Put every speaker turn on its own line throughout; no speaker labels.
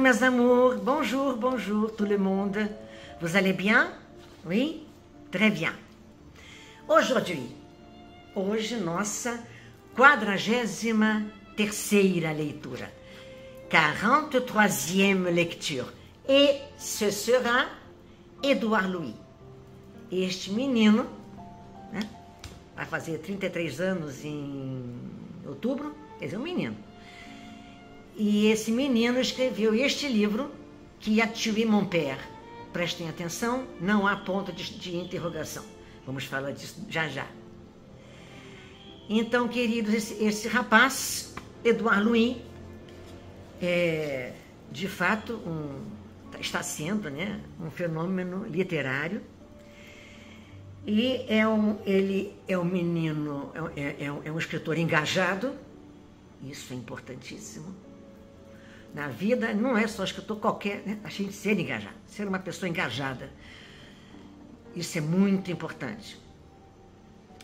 mes amours, bonjour, bonjour tout le monde. Vous allez bien? Oui? Très bien. Hoje nossa 43ª leitura, 43e lecture. E ce sera Édouard Louis. Este menino, né, vai fazer 33 anos em outubro, quer dizer, um menino. E esse menino escreveu este livro, Qui a tué mon père. Prestem atenção, não há ponto de interrogação. Vamos falar disso já já. Então, queridos, esse rapaz, Édouard Louis, de fato, está sendo, né, um fenômeno literário. E ele é um menino, é um escritor engajado. Isso é importantíssimo. Na vida, não é só escritor qualquer, né? A gente ser engajado, ser uma pessoa engajada. Isso é muito importante.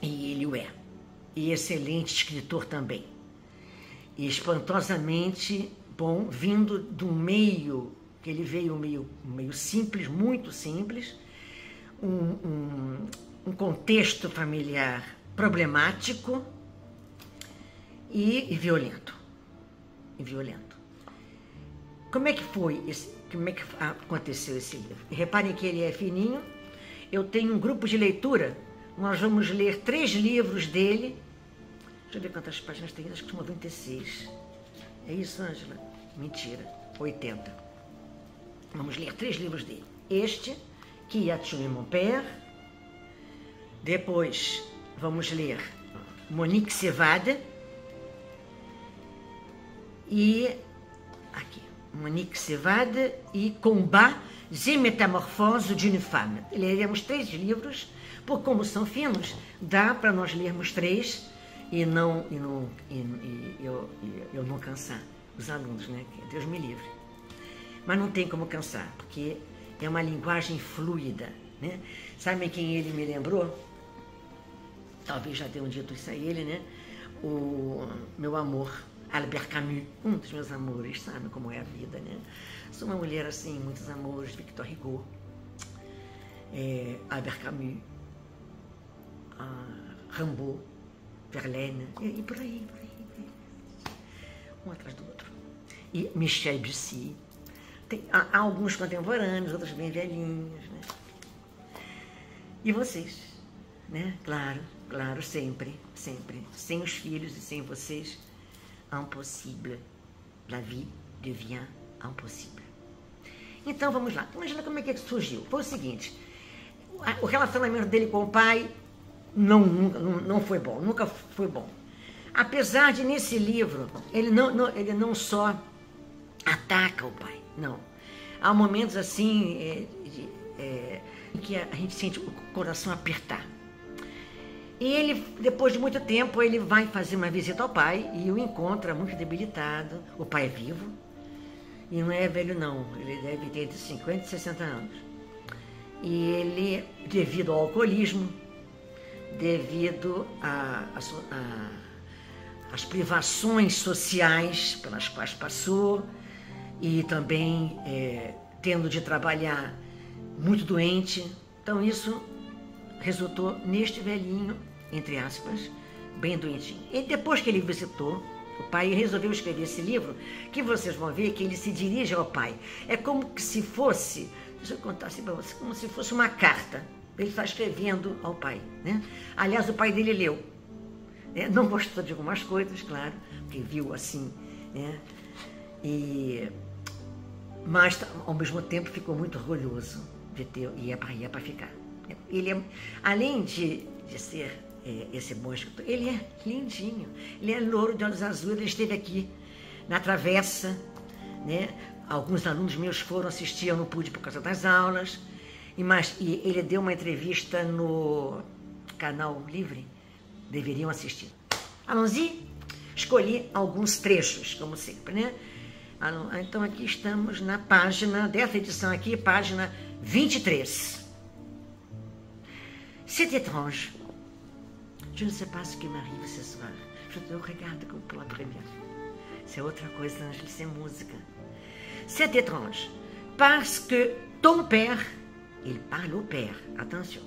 E ele o é. E excelente escritor também. E espantosamente bom, vindo de um meio, que ele veio meio simples, muito simples, um contexto familiar problemático e violento. Como é que aconteceu esse livro? Reparem que ele é fininho. Eu tenho um grupo de leitura. Nós vamos ler 3 livros dele. Deixa eu ver quantas páginas tem. Acho que são 96. É isso, Ângela? Mentira. 80. Vamos ler 3 livros dele. Este, Qui a tué mon père. Depois, vamos ler Monique s'évade. E aqui. Monique s'évade e Combat et Métamorphose d'une femme. Leremos 3 livros, porque como são finos, dá para nós lermos 3 e eu não cansar os alunos, né? Deus me livre. Mas não tem como cansar, porque é uma linguagem fluida, né? Sabem quem ele me lembrou? Talvez já tenham dito isso a ele, né? O meu amor, Albert Camus, um dos meus amores, sabe como é a vida, né? Sou uma mulher assim, muitos amores, Victor Hugo, Albert Camus, Rimbaud, Verlaine, e por aí, um atrás do outro. E Michel Bussy. Há alguns contemporâneos, outros bem velhinhos, né? E vocês, né? Claro, sempre. Sem os filhos e sem vocês, impossible. La vie devient impossible. Então, vamos lá. Imagina como é que surgiu. Foi o seguinte, o relacionamento dele com o pai não foi bom, nunca foi bom. Apesar de, nesse livro, ele não só ataca o pai, não. Há momentos assim, em que a gente sente o coração apertar. E ele, depois de muito tempo, ele vai fazer uma visita ao pai e o encontra muito debilitado. O pai é vivo e não é velho não, ele deve ter entre 50 e 60 anos. E ele, devido ao alcoolismo, devido às privações sociais pelas quais passou e também tendo de trabalhar muito doente, então isso resultou neste velhinho, entre aspas, bem doentinho. E depois que ele visitou o pai, resolveu escrever esse livro, que vocês vão ver que ele se dirige ao pai. É como se fosse, deixa eu contar assim para vocês, como se fosse uma carta. Ele está escrevendo ao pai, né? Aliás, o pai dele leu. Não gostou de algumas coisas, claro, porque viu assim, né? Mas, ao mesmo tempo, ficou muito orgulhoso de ter, e é para ficar. Ele além de ser esse bom escritor, ele é lindinho, ele é louro de olhos azuis. Ele esteve aqui na Travessa, né? Alguns alunos meus foram assistir, eu não pude por causa das aulas, e ele deu uma entrevista no Canal Livre, deveriam assistir. Allons-y, escolhi alguns trechos, como sempre, né? Então aqui estamos na página, dessa edição aqui, página 23. C'est étrange. Je ne sais pas ce qui m'arrive ce soir. Je te regarde comme pour la première fois. C'est outra coisa, Ângela, isso é música. C'est étrange, parce que ton père, il parle au père, attention,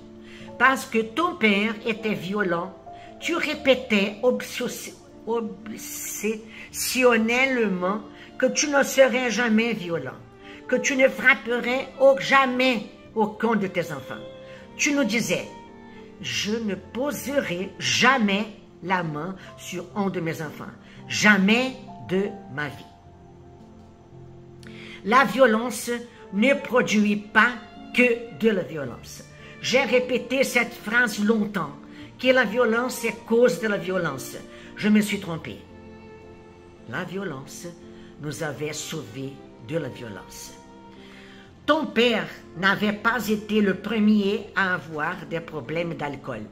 parce que ton père était violent, tu répétais obsessionnellement que tu ne serais jamais violent, que tu ne frapperais jamais aucun de tes enfants. Tu nous disais, je ne poserai jamais la main sur un de mes enfants, jamais de ma vie. La violence ne produit pas que de la violence. J'ai répété cette phrase longtemps, que la violence est cause de la violence. Je me suis trompé. La violence nous avait sauvés de la violence. Ton père n'avait pas été le premier à avoir des problèmes d'alcool.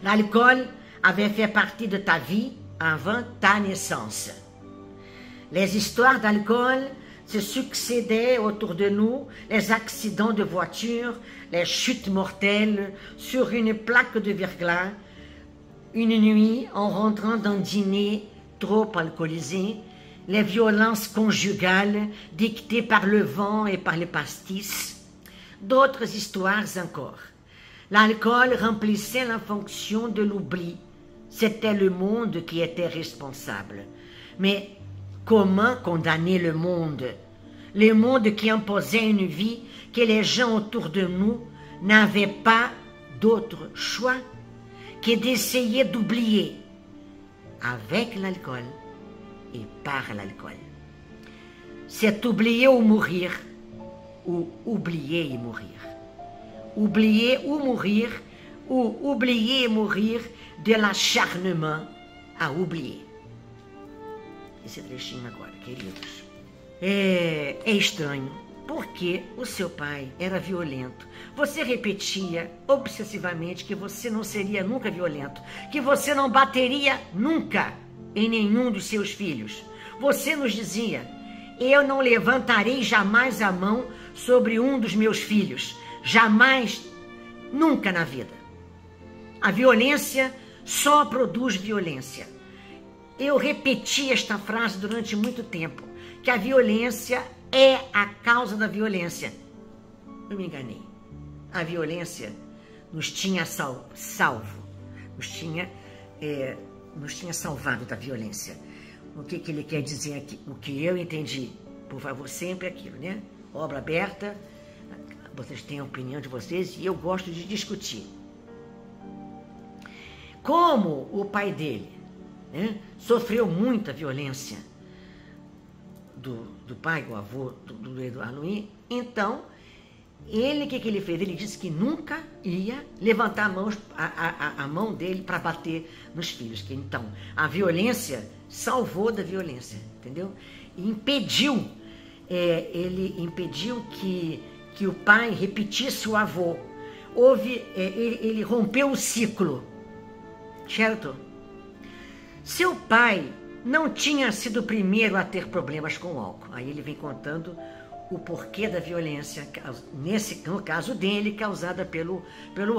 L'alcool avait fait partie de ta vie avant ta naissance. Les histoires d'alcool se succédaient autour de nous, les accidents de voiture, les chutes mortelles sur une plaque de verglas, une nuit en rentrant d'un dîner trop alcoolisé, les violences conjugales dictées par le vent et par les pastis, d'autres histoires encore. L'alcool remplissait la fonction de l'oubli. C'était le monde qui était responsable. Mais comment condamner le monde? Le monde qui imposait une vie que les gens autour de nous n'avaient pas d'autre choix que d'essayer d'oublier avec l'alcool et par l'alcool. C'est oublier ou mourir, ou oublier et mourir. Oublier ou mourir, ou oublier et mourir de l'acharnement a oublier. Esse trechinho agora, queridos. É estranho, porque o seu pai era violento. Você repetia obsessivamente que você não seria nunca violento, que você não bateria nunca em nenhum dos seus filhos. Você nos dizia, eu não levantarei jamais a mão sobre um dos meus filhos. Jamais, nunca na vida. A violência só produz violência. Eu repeti esta frase durante muito tempo, que a violência é a causa da violência. Eu me enganei. A violência nos tinha salvo, nos tinha salvado da violência. O que ele quer dizer aqui? O que eu entendi, por favor, sempre aquilo, né? Obra aberta, vocês têm a opinião de vocês e eu gosto de discutir. Como o pai dele, né, sofreu muita violência do pai, o avô do Eduardo Luiz, então, o que ele fez? Ele disse que nunca ia levantar a mão dele para bater nos filhos. Que, então, a violência salvou da violência, entendeu? E impediu, ele impediu que o pai repetisse o avô. Ele rompeu o ciclo, certo? Seu pai não tinha sido o primeiro a ter problemas com o álcool. Aí ele vem contando o porquê da violência, no caso dele, causada pelo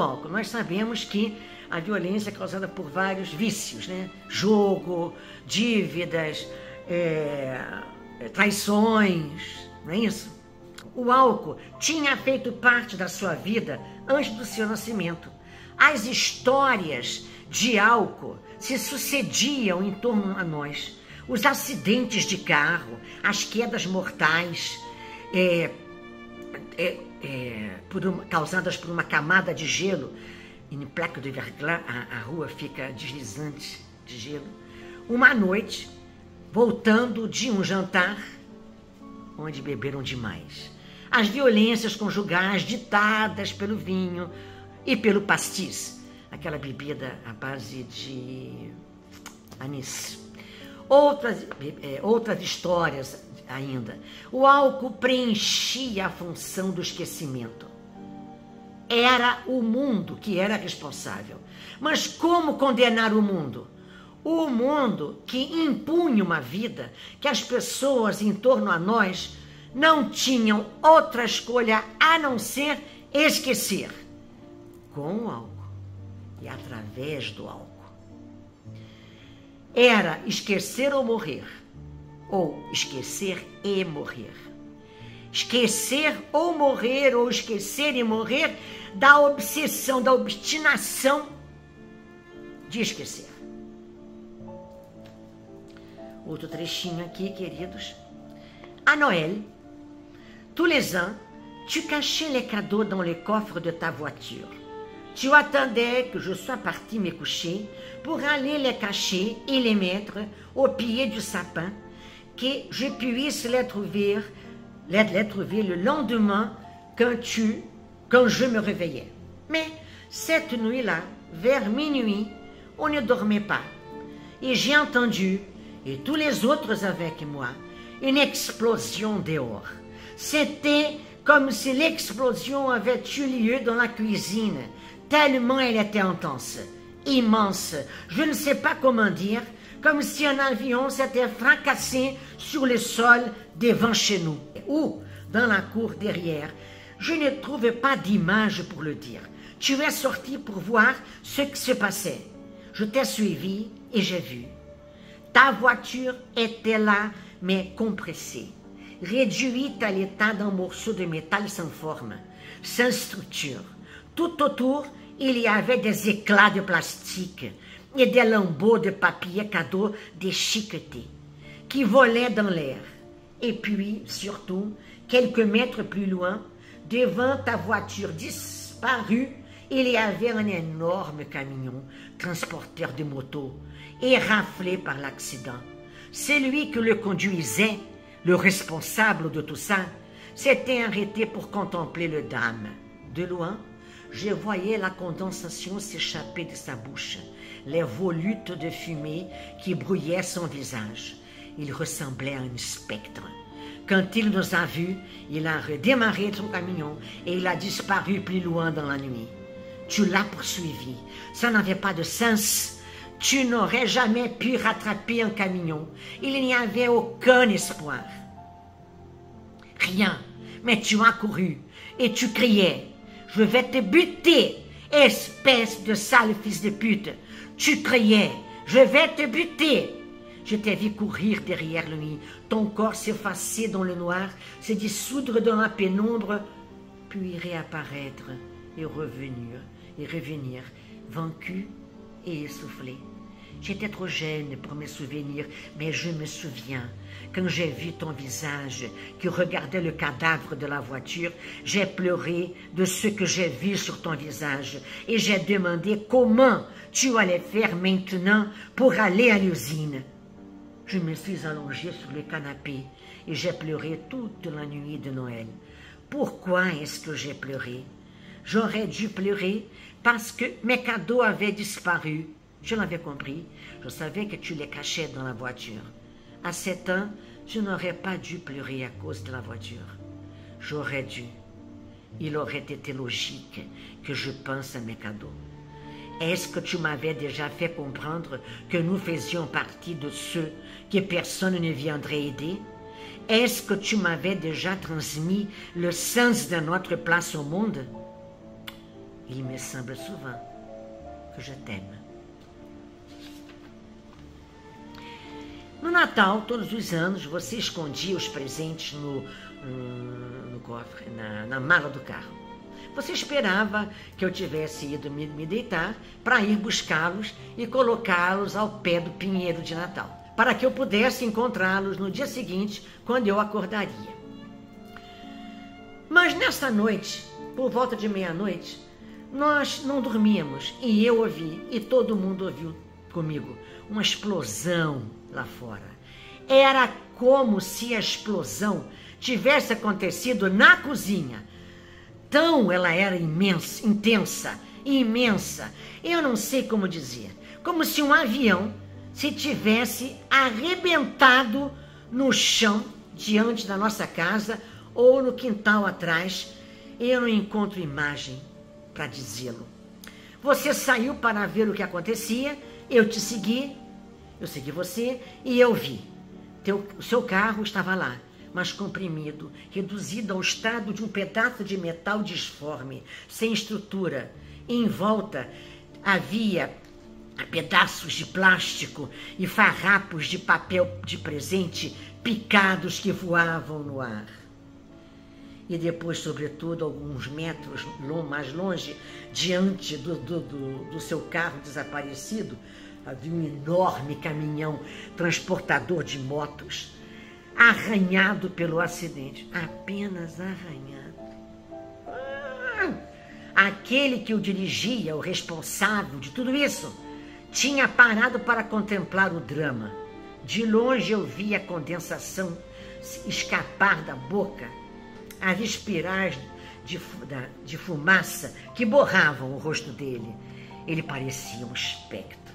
álcool. Nós sabemos que a violência é causada por vários vícios, né? Jogo, dívidas, traições, não é isso? O álcool tinha feito parte da sua vida antes do seu nascimento. As histórias de álcool se sucediam em torno a nós. Os acidentes de carro, as quedas mortais, causadas por uma camada de gelo, em placa de verglas, a rua fica deslizante de gelo. Uma noite, voltando de um jantar, onde beberam demais. As violências conjugais ditadas pelo vinho e pelo pastis, aquela bebida à base de anis. Outras histórias ainda. O álcool preenchia a função do esquecimento. Era o mundo que era responsável. Mas como condenar o mundo? O mundo que impunha uma vida que as pessoas em torno a nós não tinham outra escolha a não ser esquecer. Com o álcool e através do álcool. Era esquecer ou morrer. ou esquecer e morrer. Esquecer ou esquecer e morrer da obsessão, da obstinação de esquecer. Outro trechinho aqui, queridos. À Noël, tous les ans, tu cachais les cadeaux dans le coffre de ta voiture. Tu attendais que je sois parti me coucher pour aller les cacher et les mettre au pied du sapin, que je puisse les trouver le lendemain quand je me réveillais. Mais cette nuit-là, vers minuit, on ne dormait pas. Et j'ai entendu, et tous les autres avec moi, une explosion dehors. C'était comme si l'explosion avait eu lieu dans la cuisine, tellement elle était intense, immense, je ne sais pas comment dire, comme si un avion s'était fracassé sur le sol devant chez nous, ou dans la cour derrière. Je ne trouvais pas d'image pour le dire. Tu es sorti pour voir ce qui se passait. Je t'ai suivi et j'ai vu. Ta voiture était là, mais compressée, réduite à l'état d'un morceau de métal sans forme, sans structure. Tout autour, il y avait des éclats de plastique et des lambeaux de papier cadeau déchiquetés qui volaient dans l'air. Et puis, surtout, quelques mètres plus loin, devant ta voiture disparue, il y avait un énorme camion transporteur de motos, éraflé par l'accident. Celui qui le conduisait, le responsable de tout ça, s'était arrêté pour contempler le drame. De loin, je voyais la condensation s'échapper de sa bouche, les volutes de fumée qui brouillaient son visage. Il ressemblait à un spectre. Quand il nous a vus, il a redémarré son camion et il a disparu plus loin dans la nuit. Tu l'as poursuivi. Ça n'avait pas de sens. Tu n'aurais jamais pu rattraper un camion. Il n'y avait aucun espoir. Rien. Mais tu as couru et tu criais. Je vais te buter, espèce de sale fils de pute. Tu criais. Je vais te buter. Je t'ai vu courir derrière lui, ton corps s'effacer dans le noir, se dissoudre dans la pénombre, puis réapparaître et revenir, vaincu et essoufflé. J'étais trop jeune pour me souvenir, mais je me souviens, quand j'ai vu ton visage qui regardait le cadavre de la voiture, j'ai pleuré de ce que j'ai vu sur ton visage et j'ai demandé comment tu allais faire maintenant pour aller à l'usine. Je me suis allongée sur le canapé et j'ai pleuré toute la nuit de Noël. Pourquoi est-ce que j'ai pleuré? J'aurais dû pleurer parce que mes cadeaux avaient disparu. Je l'avais compris. Je savais que tu les cachais dans la voiture. À 7 ans, je n'aurais pas dû pleurer à cause de la voiture. J'aurais dû. Il aurait été logique que je pense à mes cadeaux. Est-ce que tu m'avais déjà fait comprendre que nous faisions partie de ceux que personne ne viendrait aider? Est-ce que tu m'avais déjà transmis le sens de notre place au monde? Il me semble souvent que je t'aime. No Natal, todos os anos, você escondia os presentes no cofre, na mala do carro. Você esperava que eu tivesse ido me deitar para ir buscá-los e colocá-los ao pé do pinheiro de Natal, para que eu pudesse encontrá-los no dia seguinte, quando eu acordaria. Mas nessa noite, por volta de meia-noite, nós não dormíamos e eu ouvi, e todo mundo ouviu comigo, uma explosão lá fora. Era como se a explosão tivesse acontecido na cozinha. Tão ela era imensa, intensa, imensa, eu não sei como dizer, como se um avião se tivesse arrebentado no chão diante da nossa casa ou no quintal atrás. Eu não encontro imagem para dizê-lo. Você saiu para ver o que acontecia, eu te segui, eu segui você e eu vi. O seu carro estava lá, mas comprimido, reduzido ao estado de um pedaço de metal disforme, sem estrutura. Em volta havia pedaços de plástico e farrapos de papel de presente picados que voavam no ar. E depois, sobretudo, alguns metros mais longe, diante do seu carro desaparecido, havia um enorme caminhão transportador de motos, arranhado pelo acidente. Apenas arranhado. Aquele que o dirigia, o responsável de tudo isso, tinha parado para contemplar o drama. De longe eu via a condensação escapar da boca, as espirais de fumaça que borravam o rosto dele. Ele parecia um espectro.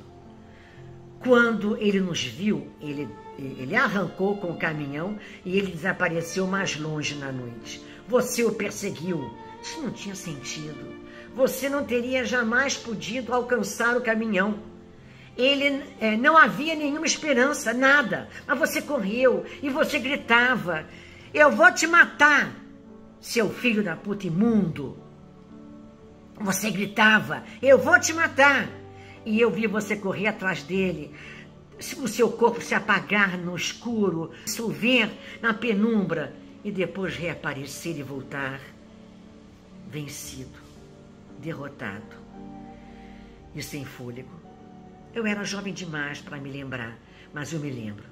Quando ele nos viu, ele arrancou com o caminhão e ele desapareceu mais longe na noite. Você o perseguiu. Isso não tinha sentido. Você não teria jamais podido alcançar o caminhão. Ele não havia nenhuma esperança, nada. Mas você correu e você gritava: eu vou te matar, seu filho da puta imundo. Você gritava: eu vou te matar. E eu vi você correr atrás dele, o seu corpo se apagar no escuro, se ver na penumbra e depois reaparecer e voltar vencido, derrotado e sem fôlego. Eu era jovem demais para me lembrar, mas eu me lembro.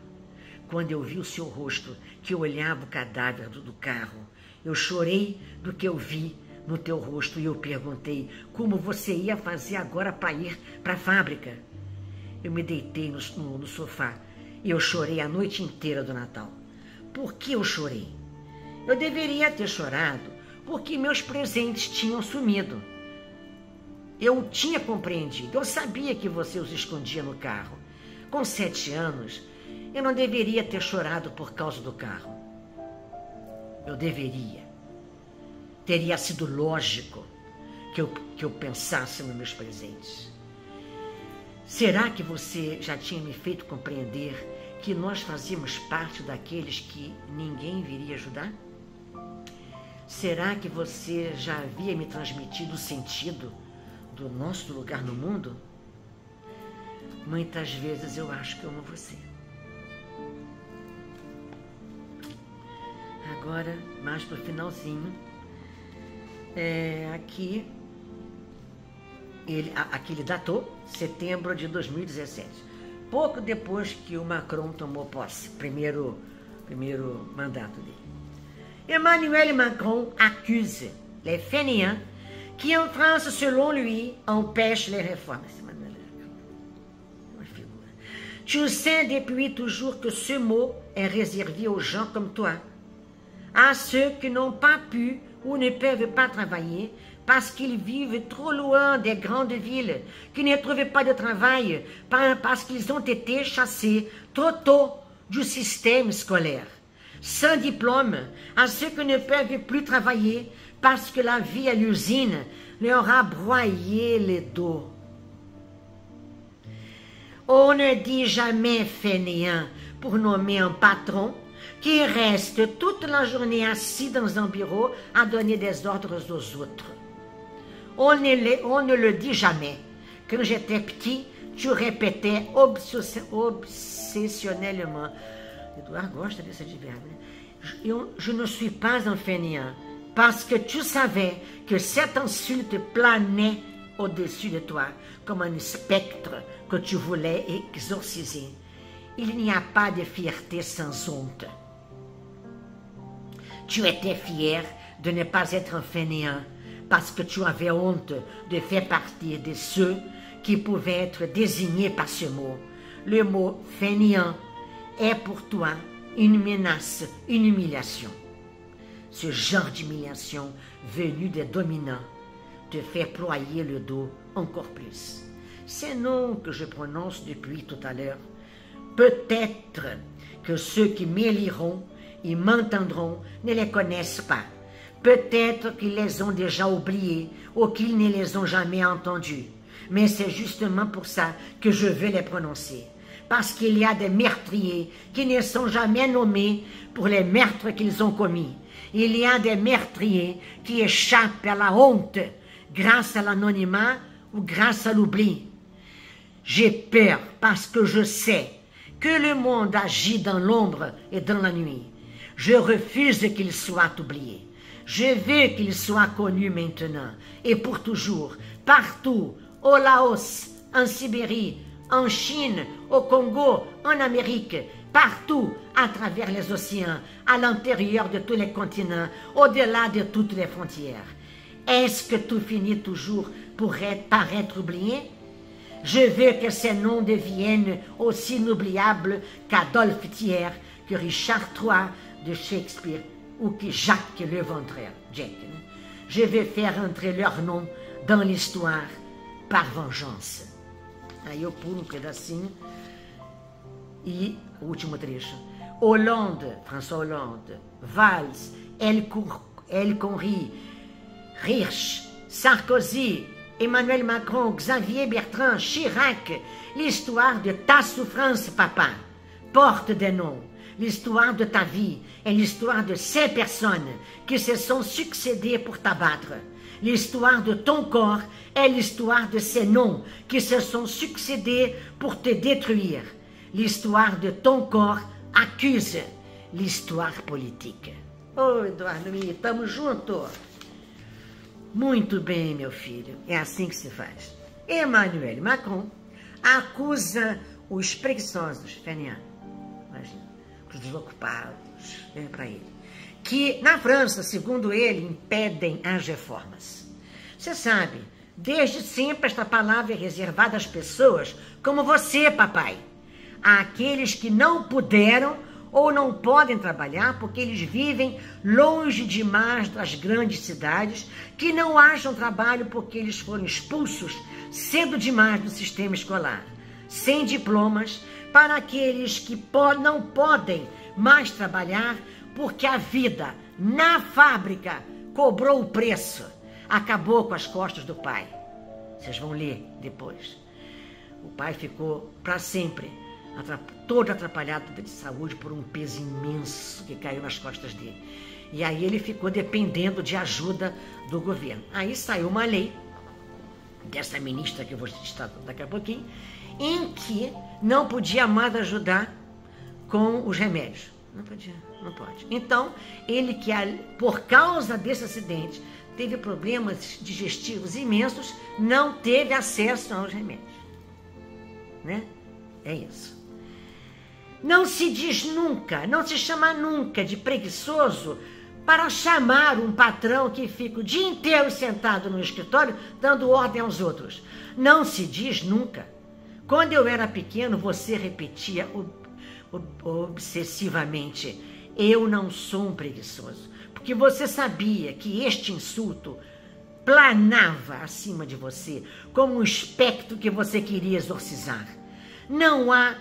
Quando eu vi o seu rosto, que eu olhava o cadáver do carro, eu chorei do que eu vi no teu rosto e eu perguntei como você ia fazer agora para ir para a fábrica. Eu me deitei no sofá e eu chorei a noite inteira do Natal. Por que eu chorei? Eu deveria ter chorado porque meus presentes tinham sumido. Eu tinha compreendido, eu sabia que você os escondia no carro. Com 7 anos, eu não deveria ter chorado por causa do carro. Eu deveria. Teria sido lógico que eu pensasse nos meus presentes. Será que você já tinha me feito compreender que nós fazíamos parte daqueles que ninguém viria ajudar? Será que você já havia me transmitido o sentido do nosso lugar no mundo? Muitas vezes eu acho que eu amo você. Agora, mais pro finalzinho, aqui ele datou setembro de 2017, pouco depois que o Macron tomou posse, primeiro mandato dele. Emmanuel Macron accuse les fainéants qui en France, selon lui, empêchent les réformes. Tu sais depuis toujours que ce mot est réservé aux gens comme toi, à ceux qui n'ont pas pu ou ne peuvent pas travailler parce qu'ils vivent trop loin des grandes villes, qui ne trouvent pas de travail parce qu'ils ont été chassés trop tôt du système scolaire. Sans diplôme, à ceux qui ne peuvent plus travailler parce que la vie à l'usine leur a broyé le dos. On ne dit jamais fainéant pour nommer un patron qui reste toute la journée assis dans un bureau à donner des ordres aux autres. On ne le dit jamais. Quand j'étais petit, tu répétais obsessionnellement. Edouard gosta desse advérbio, né? Je ne suis pas un fainéant, parce que tu savais que cette insulte planait au-dessus de toi, comme un spectre que tu voulais exorciser. Il n'y a pas de fierté sans honte. Tu étais fier de ne pas être un fainéant, parce que tu avais honte de faire partie de ceux qui pouvaient être désignés par ce mot. Le mot fainéant est pour toi une menace, une humiliation. Ce genre d'humiliation venue des dominants te fait ployer le dos encore plus. Ces noms que je prononce depuis tout à l'heure, peut-être que ceux qui m'éliront et m'entendront ne les connaissent pas. Peut-être qu'ils les ont déjà oubliés ou qu'ils ne les ont jamais entendus. Mais c'est justement pour ça que je veux les prononcer. Parce qu'il y a des meurtriers qui ne sont jamais nommés pour les meurtres qu'ils ont commis. Il y a des meurtriers qui échappent à la honte grâce à l'anonymat ou grâce à l'oubli. J'ai peur parce que je sais que le monde agit dans l'ombre et dans la nuit. Je refuse qu'il soit oublié. Je veux qu'il soit connu maintenant et pour toujours, partout, au Laos, en Sibérie, en Chine, au Congo, en Amérique, partout, à travers les océans, à l'intérieur de tous les continents, au-delà de toutes les frontières. Est-ce que tout finit toujours par être oublié? Je veux que ces noms deviennent aussi inoubliables qu'Adolphe Thiers, que Richard III de Shakespeare ou que Jacques le Ventreur. Je veux faire entrer leur nom dans l'histoire par vengeance. Aí eu pulo um pedacinho e o último trecho. Hollande, François Hollande, Valls, El Khomri, Hirsch, Sarkozy, Emmanuel Macron, Xavier Bertrand, Chirac, l'histoire de ta souffrance, papa, porte des noms. L'histoire de ta vie est l'histoire de ces personnes qui se sont succédées pour t'abattre. L'histoire de ton corps est l'histoire de ces noms qui se sont succédés pour te détruire. L'histoire de ton corps accuse l'histoire politique. Oh, Eduardo, estamos juntos. Muito bem, meu filho. É assim que se faz. Emmanuel Macron acusa os preguiçosos, Fenian, imagina, os desocupados, para ele, que na França, segundo ele, impedem as reformas. Você sabe, desde sempre esta palavra é reservada às pessoas como você, papai, àqueles que não puderam ou não podem trabalhar porque eles vivem longe demais das grandes cidades, que não acham trabalho porque eles foram expulsos cedo demais do sistema escolar, sem diplomas, para aqueles que não podem mais trabalhar porque a vida na fábrica cobrou o preço, acabou com as costas do pai. Vocês vão ler depois. O pai ficou para sempre todo atrapalhado de saúde por um peso imenso que caiu nas costas dele. E aí ele ficou dependendo de ajuda do governo. Aí saiu uma lei dessa ministra que eu vou citar daqui a pouquinho, em que não podia mais ajudar com os remédios. Não podia, não pode. Então, ele que, por causa desse acidente, teve problemas digestivos imensos, não teve acesso aos remédios. Né? É isso. Não se diz nunca, não se chama nunca de preguiçoso para chamar um patrão que fica o dia inteiro sentado no escritório dando ordem aos outros. Não se diz nunca. Quando eu era pequeno, você repetia obsessivamente: eu não sou um preguiçoso, porque você sabia que este insulto planava acima de você como um espectro que você queria exorcizar. Não há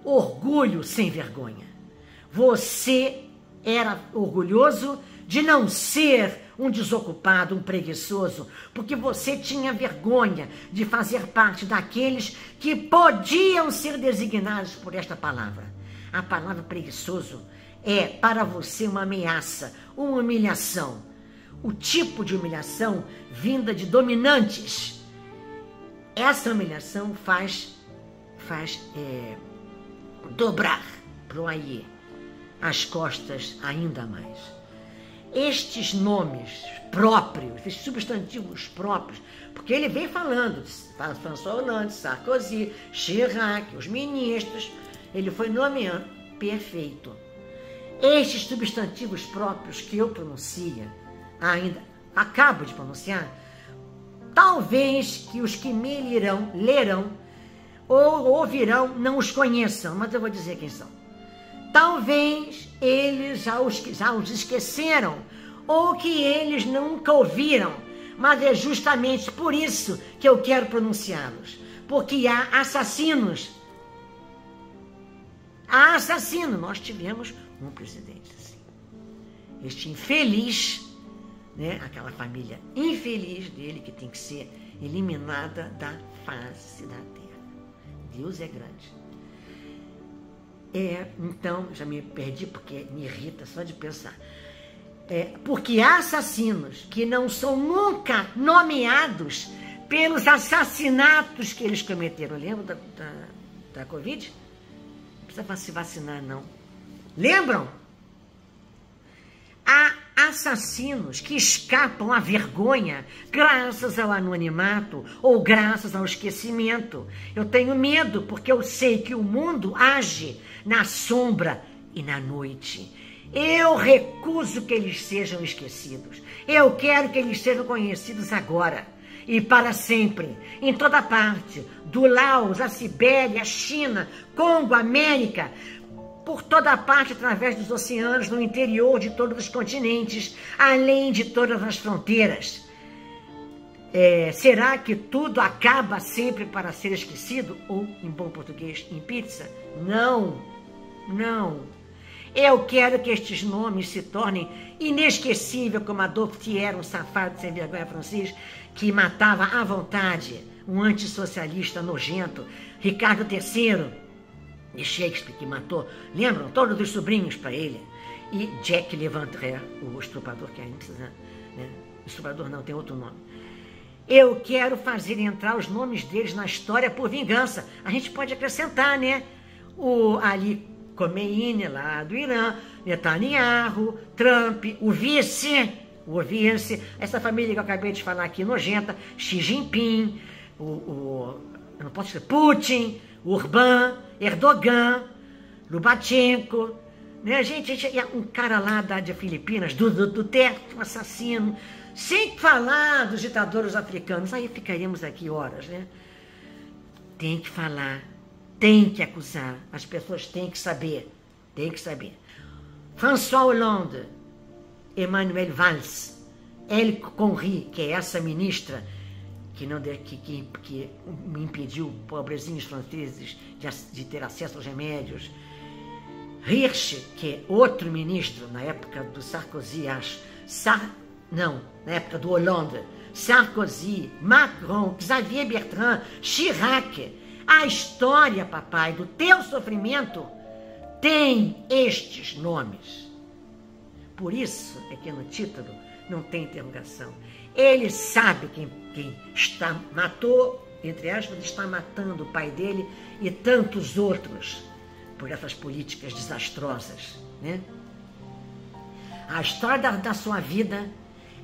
orgulho sem vergonha. Você era orgulhoso de não ser um desocupado, um preguiçoso, porque você tinha vergonha de fazer parte daqueles que podiam ser designados por esta palavra. A palavra preguiçoso é para você uma ameaça, uma humilhação. O tipo de humilhação vinda de dominantes. Essa humilhação faz dobrar para o Aie as costas ainda mais. Estes nomes próprios, estes substantivos próprios, porque ele vem falando de François Hollande, Sarkozy, Chirac, os ministros, ele foi nomeando, perfeito. Estes substantivos próprios que eu pronuncio, ainda acabo de pronunciar, talvez que os que me lerão ou ouvirão não os conheçam, mas eu vou dizer quem são. Talvez eles já os esqueceram, ou que eles nunca ouviram, mas é justamente por isso que eu quero pronunciá-los, porque há assassinos. Há assassino. Nós tivemos um presidente assim. Este infeliz, né, aquela família infeliz dele que tem que ser eliminada da face da terra. Deus é grande. Então, já me perdi porque me irrita só de pensar. Porque há assassinos que não são nunca nomeados pelos assassinatos que eles cometeram. Lembra da Covid? Não precisa se vacinar, não. Lembram? Há assassinos que escapam à vergonha graças ao anonimato ou graças ao esquecimento. Eu tenho medo porque eu sei que o mundo age na sombra e na noite. Eu recuso que eles sejam esquecidos. Eu quero que eles sejam conhecidos agora e para sempre, em toda parte, do Laos, a Sibéria, a China, Congo, América, por toda parte, através dos oceanos, no interior de todos os continentes, além de todas as fronteiras. Será que tudo acaba sempre para ser esquecido? Ou, em bom português, em pizza? Não, não. Eu quero que estes nomes se tornem inesquecíveis, como Adolphe Thiers, um safado sem vergonha francês, que matava à vontade, um antissocialista nojento, Ricardo III, de Shakespeare, que matou, lembram? Todos os sobrinhos para ele. E Jack Léventreur, o estuprador, que ainda precisa, né? Estuprador não, tem outro nome. Eu quero fazer entrar os nomes deles na história por vingança. A gente pode acrescentar, né? O Ali Khomeini, lá do Irã, Netanyahu, Trump, o vice, essa família que eu acabei de falar aqui, nojenta, Xi Jinping, eu não posso dizer, Putin, Orbán, Erdogan, Lubachenko, né, gente, um cara lá de Filipinas, Duterte, um assassino, sem falar dos ditadores africanos, aí ficaríamos aqui horas, né? Tem que falar, tem que acusar, as pessoas têm que saber, François Hollande, Emmanuel Valls, El Khomri, que é essa ministra que impediu pobrezinhos franceses de ter acesso aos remédios. Hirsch, que é outro ministro, na época do Sarkozy, acho. Na época do Hollande. Sarkozy, Macron, Xavier Bertrand, Chirac. A história, papai, do teu sofrimento tem estes nomes. Por isso é que no título não tem interrogação. Ele sabe quem matou, entre aspas, está matando o pai dele e tantos outros por essas políticas desastrosas, né? A história da sua vida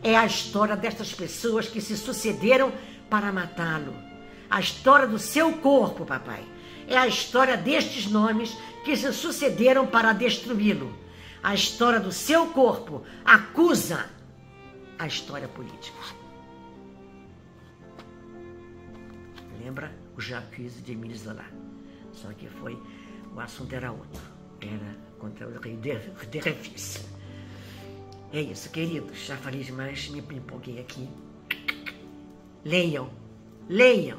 é a história destas pessoas que se sucederam para matá-lo. A história do seu corpo, papai, é a história destes nomes que se sucederam para destruí-lo. A história do seu corpo acusa a história política. Lembra o J'accuse de Émile Zola? Só que o assunto era outro. Era contra o rei de Dreyfus. É isso, queridos. Já falei demais, me empolguei aqui. Leiam, leiam.